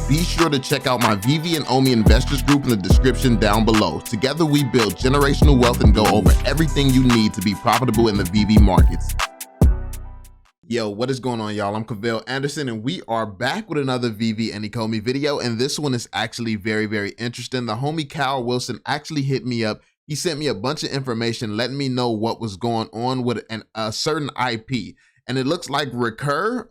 Be sure to check out my Veve and Omi investors group in the description down below. Together we build generational wealth and go over everything you need to be profitable in the Veve markets. Yo, what is going on, y'all? I'm Cavell Anderson, and we are back with another Veve and Ecomi video, and this one is actually very interesting. The homie Cavell Wilson actually hit me up. He sent me a bunch of information letting me know what was going on with a certain IP. And it looks like Recur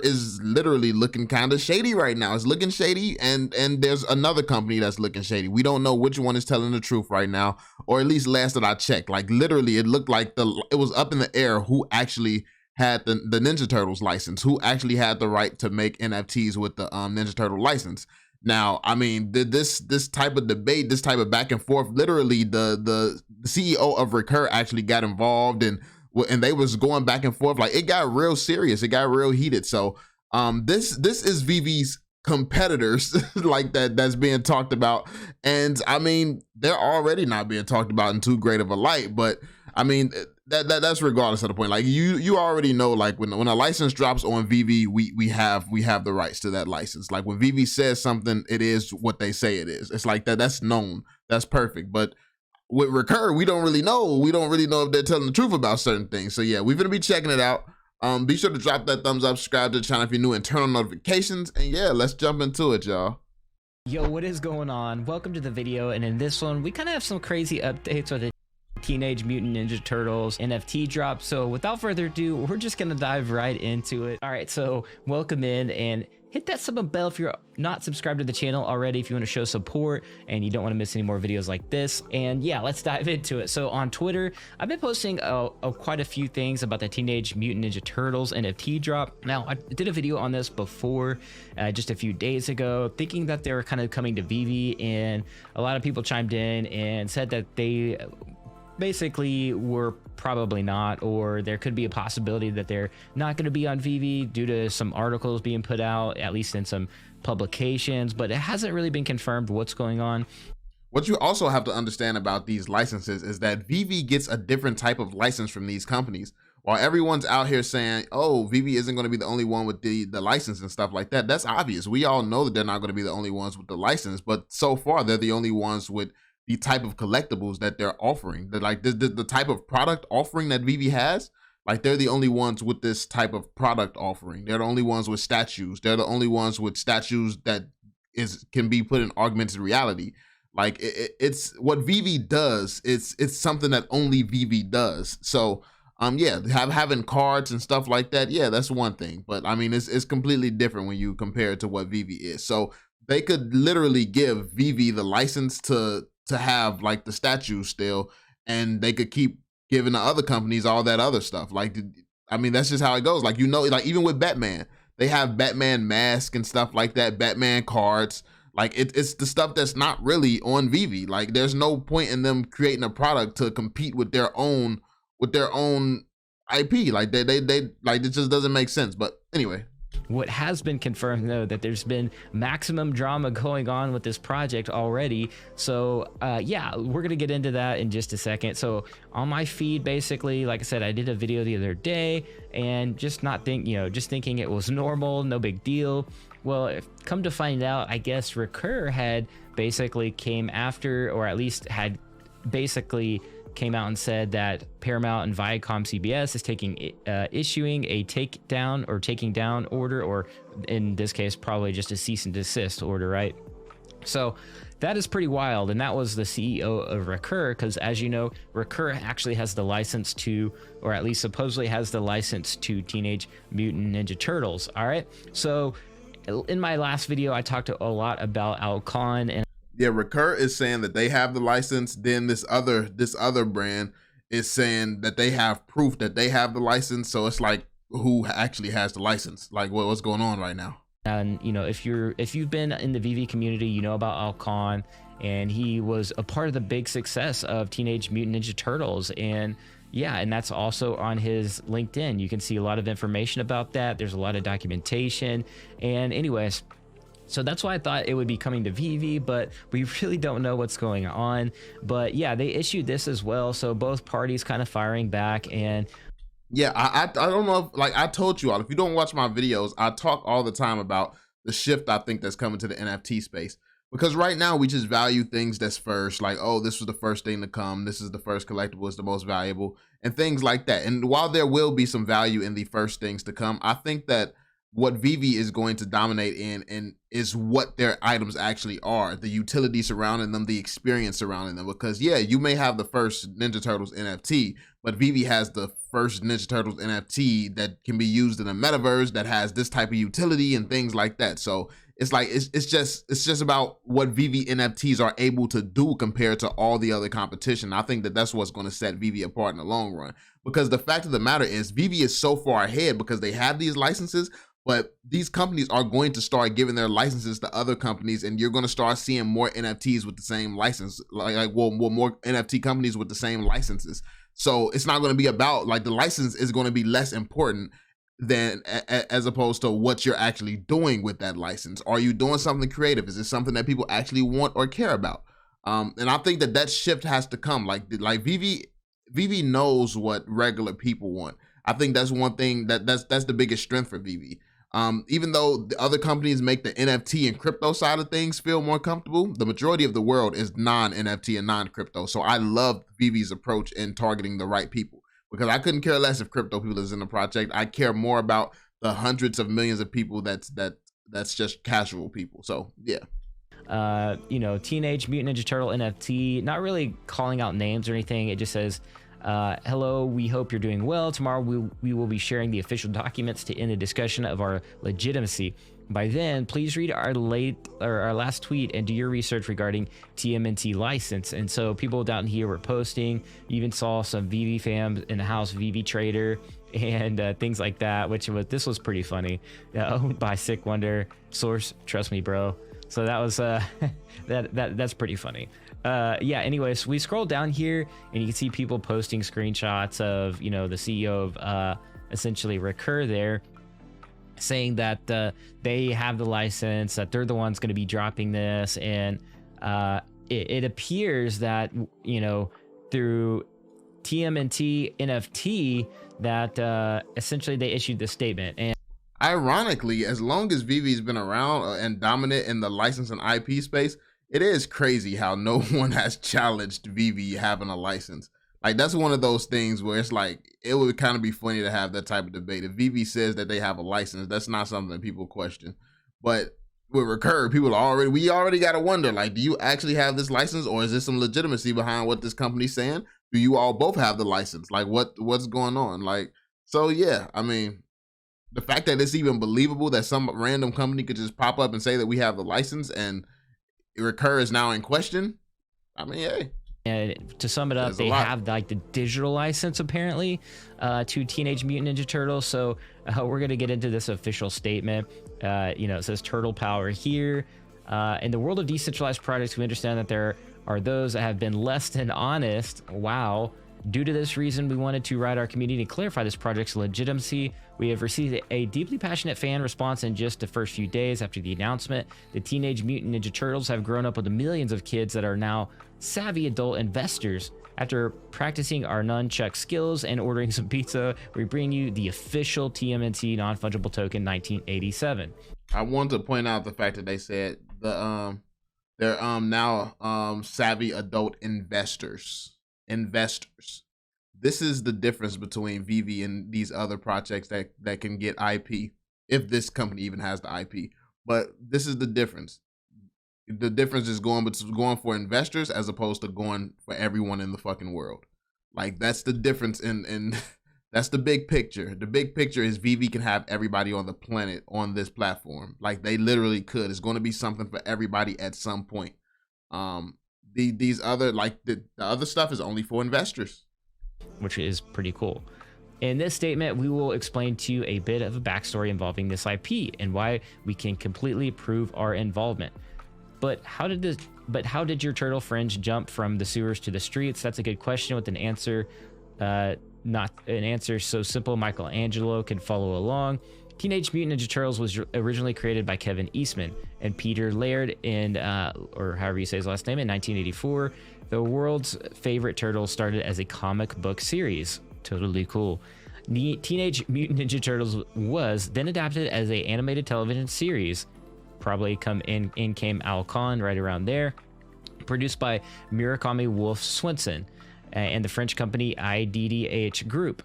is literally looking kind of shady right now. It's looking shady, and there's another company that's looking shady. We don't know which one is telling the truth right now, or at least last that I checked. Like literally, it looked like it was up in the air who actually had the Ninja Turtles license, who actually had the right to make NFTs with the Ninja Turtle license. Now, I mean, this type of debate, this type of back and forth, literally the CEO of Recur actually got involved, and they was going back and forth. Like, it got real serious, it got real heated. So this is Veve's competitors like that's being talked about, and I mean, they're already not being talked about in too great of a light, but I mean, that's regardless of the point. Like, you already know, like when a license drops on Veve, we have the rights to that license. Like when Veve says something, it is what they say it is. It's like that's known, that's perfect. But with Recur, we don't really know. We don't really know if they're telling the truth about certain things. So yeah, we're gonna be checking it out. Be sure to drop that thumbs up, subscribe to the channel if you're new, and turn on notifications. And yeah, let's jump into it, y'all. Yo, what is going on? Welcome to the video, and in this one, we kind of have some crazy updates with the Teenage Mutant Ninja Turtles NFT drop. So without further ado, we're just gonna dive right into it. All right, so welcome in, and hit that sub bell if you're not subscribed to the channel already, if you want to show support and you don't want to miss any more videos like this. And yeah, let's dive into it. So on Twitter, I've been posting quite a few things about the Teenage Mutant Ninja Turtles NFT drop. Now, I did a video on this before, just a few days ago, thinking that they were kind of coming to Veve, and a lot of people chimed in and said that they basically we're probably not, or there could be a possibility that they're not going to be on Veve due to some articles being put out, at least in some publications, but it hasn't really been confirmed what's going on. What you also have to understand about these licenses is that Veve gets a different type of license from these companies. While everyone's out here saying, oh, Veve isn't going to be the only one with the license and stuff like that, that's obvious. We all know that they're not going to be the only ones with the license, but so far they're the only ones with the type of collectibles that they're offering. That like the type of product offering that Veve has, like they're the only ones with this type of product offering. They're the only ones with statues. They're the only ones with statues that can be put in augmented reality. Like it's what Veve does. It's something that only Veve does. So yeah, having cards and stuff like that, yeah, that's one thing. But I mean, it's completely different when you compare it to what Veve is. So they could literally give Veve the license to have like the statues still, and they could keep giving the other companies all that other stuff. Like, I mean, that's just how it goes. Like, you know, like even with Batman, they have Batman mask and stuff like that, Batman cards. Like it's the stuff that's not really on Veve. Like, there's no point in them creating a product to compete with their own IP. Like they like, it just doesn't make sense. But anyway. What has been confirmed, though, that there's been maximum drama going on with this project already. So yeah, we're gonna get into that in just a second. So on my feed, basically, like I said, I did a video the other day, and just thinking it was normal, no big deal. Well, come to find out, I guess Recur had basically came after, or at least had basically came out and said that Paramount and Viacom CBS is issuing a taking down order, or in this case probably just a cease and desist order, right? So that is pretty wild, and that was the CEO of Recur, because as you know, Recur actually has the license to, or at least supposedly has the license to, Teenage Mutant Ninja Turtles. All right, so in my last video I talked a lot about Alcon, and yeah, Recur is saying that they have the license. Then this other brand is saying that they have proof that they have the license. So it's like, who actually has the license? Like, what's going on right now? And you know, if you've been in the Veve community, you know about Alcon, and he was a part of the big success of Teenage Mutant Ninja Turtles. And yeah, and that's also on his LinkedIn. You can see a lot of information about that. There's a lot of documentation. And anyways, so that's why I thought it would be coming to Veve, but we really don't know what's going on. But yeah, they issued this as well. So both parties kind of firing back. And Yeah, I don't know if, like I told you all, if you don't watch my videos, I talk all the time about the shift I think that's coming to the NFT space. Because right now we just value things that's first, like, oh, this was the first thing to come, this is the first collectible, it's the most valuable, and things like that. And while there will be some value in the first things to come, I think that what Veve is going to dominate in and is what their items actually are, the utility surrounding them, the experience surrounding them. Because yeah, you may have the first Ninja Turtles NFT, but Veve has the first Ninja Turtles NFT that can be used in a metaverse that has this type of utility and things like that. So it's like it's just about what Veve NFTs are able to do compared to all the other competition. I think that that's what's going to set Veve apart in the long run. Because the fact of the matter is, Veve is so far ahead because they have these licenses. But these companies are going to start giving their licenses to other companies, and you're going to start seeing more NFTs with the same license, more NFT companies with the same licenses. So it's not going to be about, like, the license is going to be less important than as opposed to what you're actually doing with that license. Are you doing something creative? Is it something that people actually want or care about? And I think that shift has to come. Like Veve knows what regular people want. I think that's one thing that's the biggest strength for Veve. Even though the other companies make the NFT and crypto side of things feel more comfortable, the majority of the world is non-NFT and non-crypto. So I love Veve's approach in targeting the right people, because I couldn't care less if crypto people is in the project. I care more about the hundreds of millions of people that's just casual people. So yeah. Teenage Mutant Ninja Turtle NFT, not really calling out names or anything. It just says, hello, we hope you're doing well. Tomorrow we will be sharing the official documents to end the discussion of our legitimacy. By then, please read our last tweet and do your research regarding TMNT license. And so people down here were posting. You even saw some Veve fams in the house, Veve Trader, and things like that, this was pretty funny. Owned by Sick Wonder. Source, trust me, bro. So that was that's pretty funny. Anyways, we scroll down here and you can see people posting screenshots of, the CEO of essentially Recur there, saying that they have the license, that they're the ones going to be dropping this. And it appears that, through TMNT NFT, that essentially they issued this statement. And ironically, as long as Veve's been around and dominant in the license and IP space, it is crazy how no one has challenged Veve having a license. Like, that's one of those things where it's like, it would kind of be funny to have that type of debate. If Veve says that they have a license, that's not something that people question. But with Recur, we already got to wonder, like, do you actually have this license, or is there some legitimacy behind what this company's saying? Do you all both have the license? Like, what's going on? Like, so yeah, I mean, the fact that it's even believable that some random company could just pop up and say that we have the license and Recur is now in question, I mean, hey. And to sum it up, they have like the digital license apparently to Teenage Mutant Ninja Turtles. So we're going to get into this official statement. It says Turtle Power here. In the world of decentralized projects, we understand that there are those that have been less than honest. Wow. Due to this reason, we wanted to write our community to clarify this project's legitimacy. We have received a deeply passionate fan response in just the first few days after the announcement. The Teenage Mutant Ninja Turtles have grown up with the millions of kids that are now savvy adult investors. After practicing our nunchuck skills and ordering some pizza, we bring you the official TMNT non-fungible token 1987. I want to point out the fact that they said they're now savvy adult investors. This is the difference between Veve and these other projects that can get IP, if this company even has the IP. But this is the difference. The difference is going for investors as opposed to going for everyone in the fucking world. Like, that's the difference in that's the big picture. The big picture is Veve can have everybody on the planet on this platform. Like, they literally could. It's going to be something for everybody at some point. These other, like, the other stuff is only for investors, which is pretty cool. In this statement, we will explain to you a bit of a backstory involving this IP and why we can completely prove our involvement. But how did your turtle friends jump from the sewers to the streets? That's a good question with an answer, not an answer so simple Michelangelo can follow along. Teenage Mutant Ninja Turtles was originally created by Kevin Eastman and Peter Laird or however you say his last name, in 1984. The world's favorite turtle started as a comic book series. Totally cool. Teenage Mutant Ninja Turtles was then adapted as a animated television series. Probably in came Al Khan right around there. Produced by Murakami Wolf Swenson and the French company IDDH Group.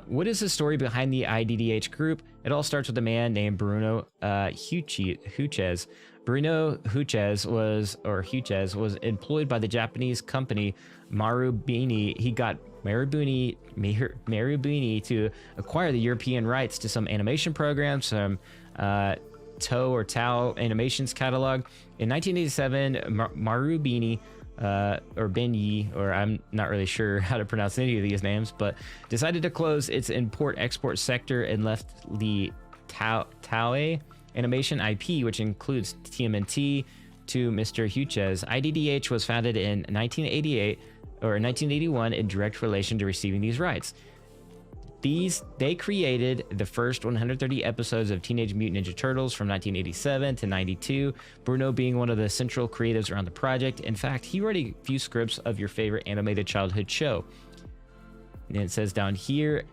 What is the story behind the IDDH Group? It all starts with a man named Bruno Huchez. Bruno Huchez was employed by the Japanese company Marubeni. He got Marubeni to acquire the European rights to some animation programs, some Tao Animations catalog. In 1987, Marubeni, or Ben Yi, or I'm not really sure how to pronounce any of these names, but decided to close its import-export sector and left the Tao Animation IP, which includes TMNT, to Mr. Huchez. IDDH was founded in 1988 or 1981 in direct relation to receiving these rights. They created the first 130 episodes of Teenage Mutant Ninja Turtles from 1987 to 92, Bruno being one of the central creatives around the project. In fact, he wrote a few scripts of your favorite animated childhood show. And it says down here,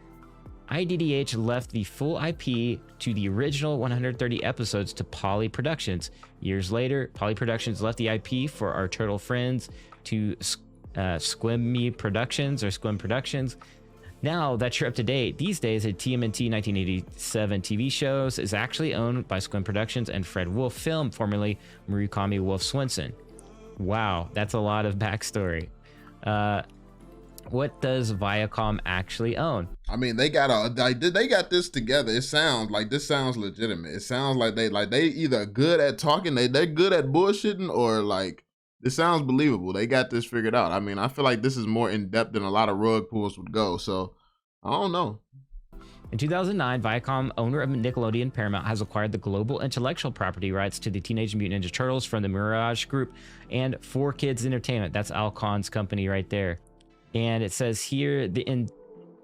IDDH left the full IP to the original 130 episodes to Poly Productions. Years later, Poly Productions left the IP for our turtle friends to Squim Productions. Now that you're up to date, these days a TMNT 1987 TV shows is actually owned by Squim Productions and Fred Wolf Film, formerly Murakami Wolf Swenson. Wow, that's a lot of backstory. What does Viacom actually own? I mean, they got this together. It sounds like this sounds legitimate. It sounds like they either good at talking, they're good at bullshitting, or like this sounds believable. They got this figured out. I mean, I feel like this is more in depth than a lot of rug pulls would go. So I don't know. In 2009, Viacom, owner of Nickelodeon Paramount, has acquired the global intellectual property rights to the Teenage Mutant Ninja Turtles from the Mirage Group and 4Kids Entertainment. That's Al Khan's company right there. And it says here,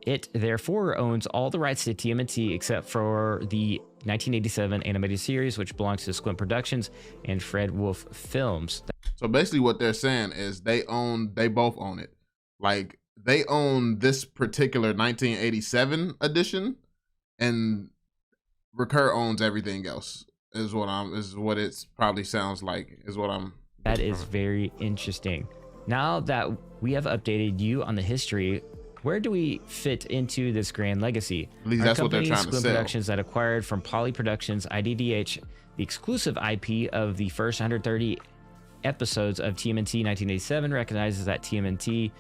it therefore owns all the rights to TMNT except for the 1987 animated series, which belongs to Squim Productions and Fred Wolf Films. So basically what they're saying is they both own it. Like they own this particular 1987 edition, and Recur owns everything else. Is what it probably sounds like. That is very interesting. Now that we have updated you on the history, where do we fit into this grand legacy? At least that's what they're trying to Squim sell. Productions that acquired from Poly Productions IDDH the exclusive IP of the first 130 episodes of TMNT 1987, recognizes that TMNT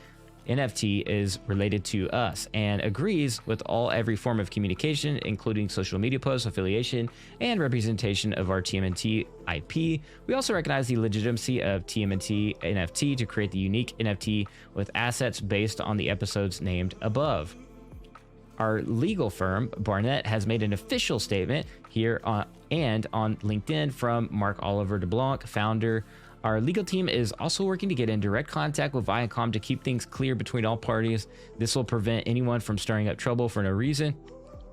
NFT is related to us and agrees with every form of communication, including social media posts, affiliation, and representation of our TMNT IP. We also recognize the legitimacy of TMNT NFT to create the unique NFT with assets based on the episodes named above. Our legal firm, Barnett, has made an official statement here and on LinkedIn from Mark Oliver DeBlanc, founder. Our legal team is also working to get in direct contact with Viacom to keep things clear between all parties. This will prevent anyone from stirring up trouble for no reason.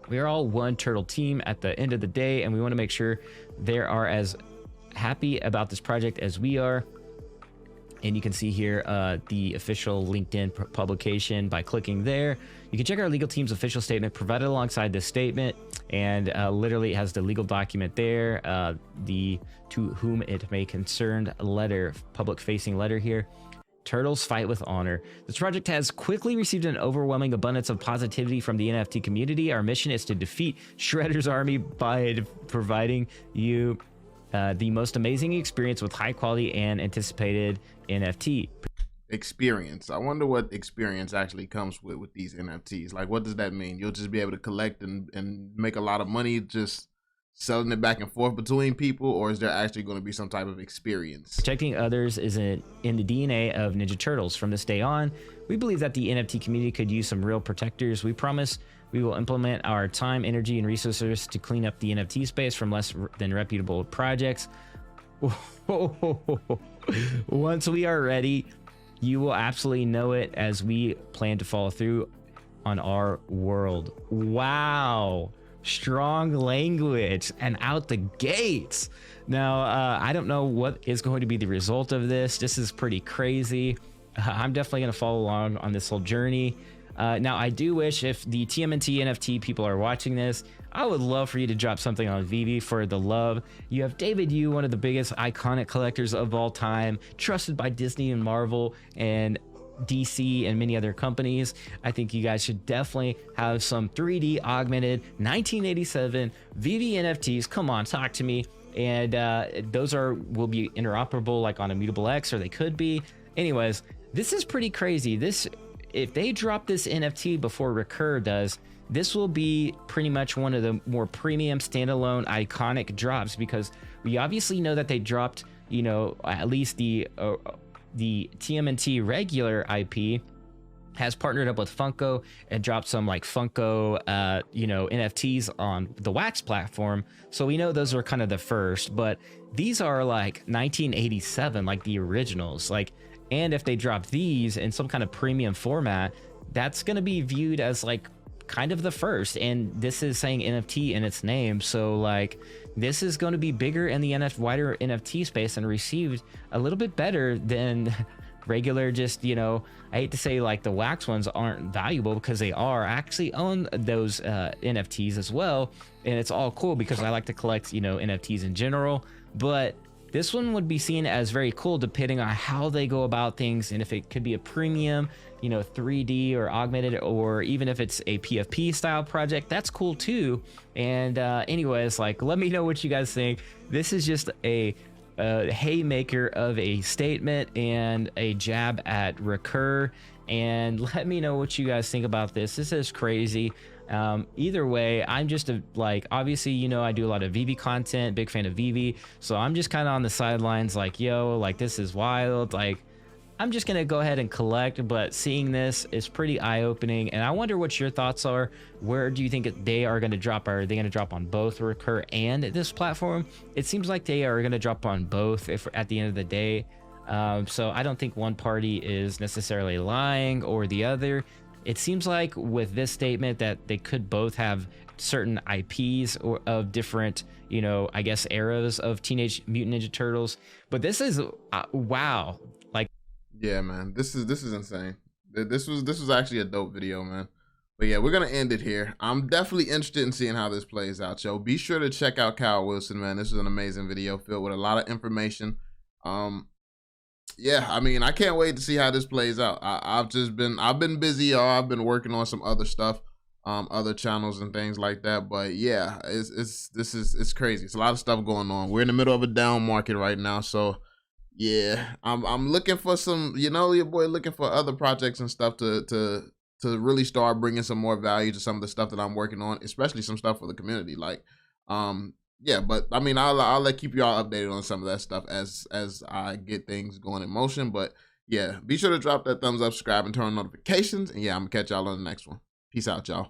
We are all one turtle team at the end of the day, and we want to make sure they are as happy about this project as we are. And you can see here the official LinkedIn publication by clicking there. You can check our legal team's official statement provided alongside this statement, and literally it has the legal document there, the to whom it may concern letter, public-facing letter here. Turtles fight with honor. This project has quickly received an overwhelming abundance of positivity from the NFT community. Our mission is to defeat Shredder's army by providing you the most amazing experience with high quality and anticipated NFT experience. I wonder what experience actually comes with these NFTs. Like, what does that mean? You'll just be able to collect and make a lot of money just selling it back and forth between people, or is there actually going to be some type of experience? Protecting others is in the DNA of Ninja Turtles. From this day on, we believe that the NFT community could use some real protectors. We promise we will implement our time, energy, and resources to clean up the NFT space from less than reputable projects. Once we are ready, you will absolutely know it, as we plan to follow through on our world. Wow. Strong language and out the gates. Now, I don't know what is going to be the result of this. This is pretty crazy. I'm definitely going to follow along on this whole journey. Now, I do wish, if the TMNT NFT people are watching this, I would love for you to drop something on Veve for the love. You have David Yu, one of the biggest iconic collectors of all time, trusted by Disney and Marvel and DC and many other companies. I think you guys should definitely have some 3D augmented 1987 Veve NFTs. Come on, talk to me. And those will be interoperable like on Immutable X, or they could be. Anyways, this is pretty crazy. If they drop this NFT before Recur does, this will be pretty much one of the more premium standalone iconic drops, because we obviously know that they dropped, you know, at least the TMNT regular IP has partnered up with Funko and dropped some like Funko, you know, NFTs on the Wax platform. So we know those are kind of the first, but these are like 1987, like the originals. Like, and if they drop these in some kind of premium format, that's going to be viewed as like kind of the first. And this is saying NFT in its name. So like, this is going to be bigger in the wider NFT space and received a little bit better than regular, just, you know, I hate to say like the Wax ones aren't valuable, because they are. I actually own those NFTs as well, and it's all cool because I like to collect, you know, NFTs in general. But this one would be seen as very cool depending on how they go about things, and if it could be a premium, you know, 3D or augmented, or even if it's a PFP style project, that's cool too. And anyways, like, let me know what you guys think. This is just a haymaker of a statement and a jab at Recur, and let me know what you guys think about this. This is crazy. Either way, I'm just like, obviously, you know, I do a lot of Veve content, big fan of Veve, so I'm just kind of on the sidelines like, yo, like, this is wild. Like, I'm just gonna go ahead and collect, but seeing this is pretty eye-opening, and I wonder what your thoughts are. Where do you think they are gonna drop? Are they gonna drop on both Recur and this platform? It seems like they are gonna drop on both if at the end of the day. So I don't think one party is necessarily lying or the other. It seems like with this statement that they could both have certain IPs or of different, you know, I guess eras of Teenage Mutant Ninja Turtles. But this is wow. Like, yeah, man, this is insane. This was actually a dope video, man. But yeah, we're gonna end it here. I'm definitely interested in seeing how this plays out, yo. Be sure to check out Kyle Wilson, man. This is an amazing video filled with a lot of information. Yeah, I mean, I can't wait to see how this plays out. I've been busy, y'all. I've been working on some other stuff, other channels and things like that. But yeah, it's crazy. It's a lot of stuff going on. We're in the middle of a down market right now, so yeah, I'm looking for some, you know, your boy looking for other projects and stuff to really start bringing some more value to some of the stuff that I'm working on, especially some stuff for the community. Like, yeah, but I mean, I'll keep y'all updated on some of that stuff as I get things going in motion. But yeah, be sure to drop that thumbs up, subscribe, and turn on notifications. And yeah, I'm gonna catch y'all on the next one. Peace out, y'all.